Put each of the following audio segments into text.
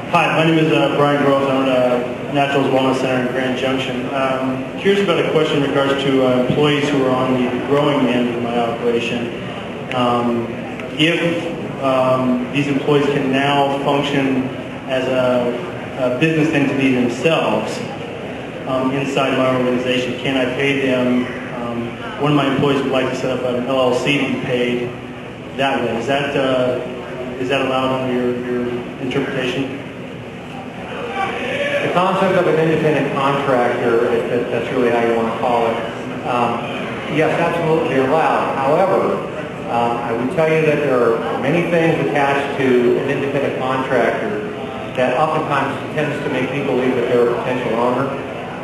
Hi, my name is Brian Groves. I'm at Naturals Wellness Center in Grand Junction. Curious about a question in regards to employees who are on the growing end of my operation. If these employees can now function as a business entity themselves inside my organization, can I pay them? One of my employees would like to set up an LLC to be paid that way. Is that allowed under your interpretation? The concept of an independent contractor, if that's really how you want to call it, yes, absolutely allowed. However, I would tell you that there are many things attached to an independent contractor that oftentimes tends to make people believe that they're a potential owner.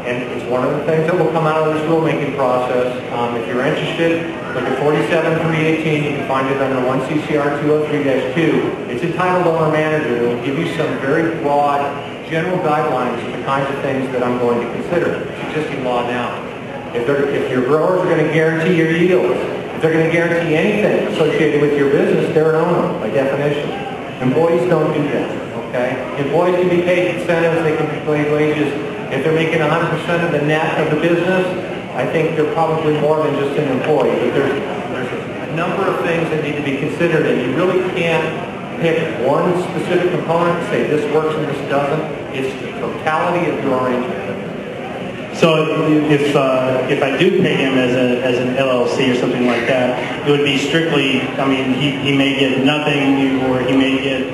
And it's one of the things that will come out of this rulemaking process. If you're interested, look at 47.318. You can find it under 1 CCR 203-2. It's entitled Owner Manager. It will give you some very broad general guidelines of the kinds of things that I'm going to consider. It's existing law now. If your growers are going to guarantee your yields, if they're going to guarantee anything associated with your business, they're an owner by definition. Employees don't do that. Okay? Employees can be paid incentives. They can be paid wages. If they're making 100% of the net of the business, I think they're probably more than just an employee. But there's a number of things that need to be considered, and you really can't pick one specific component and say this works and this doesn't. It's the totality of your arrangement. So if I do pay him as an LLC or something like that, it would be strictly, I mean, he may get nothing, or he may get,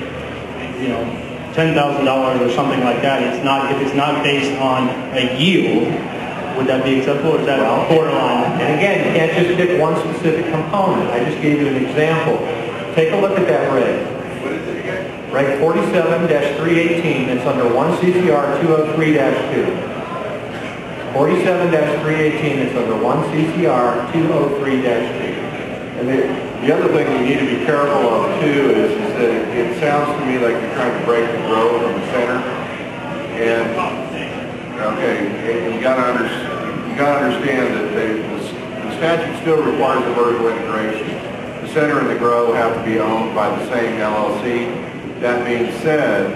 $10,000 or something like that. If it's not based on a yield, would that be acceptable, or is that borderline? And again, you can't just pick one specific component. I just gave you an example. Take a look at that reg. Reg 47-318, it's under 1 CCR 203-2. 47-318, it's under 1 CCR 203-2. And the other thing you need to be careful of too is that it sounds to me like you're trying to break the grow from the center. And you got to understand that the statute still requires a vertical integration. The center and the grow have to be owned by the same LLC. That being said,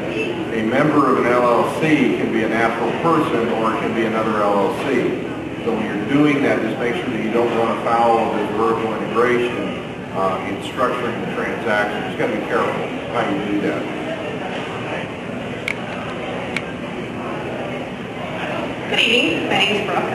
a member of an LLC can be a natural person or it can be another LLC. So when you're doing that, just make sure that you don't run afoul of this vertical integration in structuring the transaction. You just got to be careful how you do that. Good evening. My name is Brooke.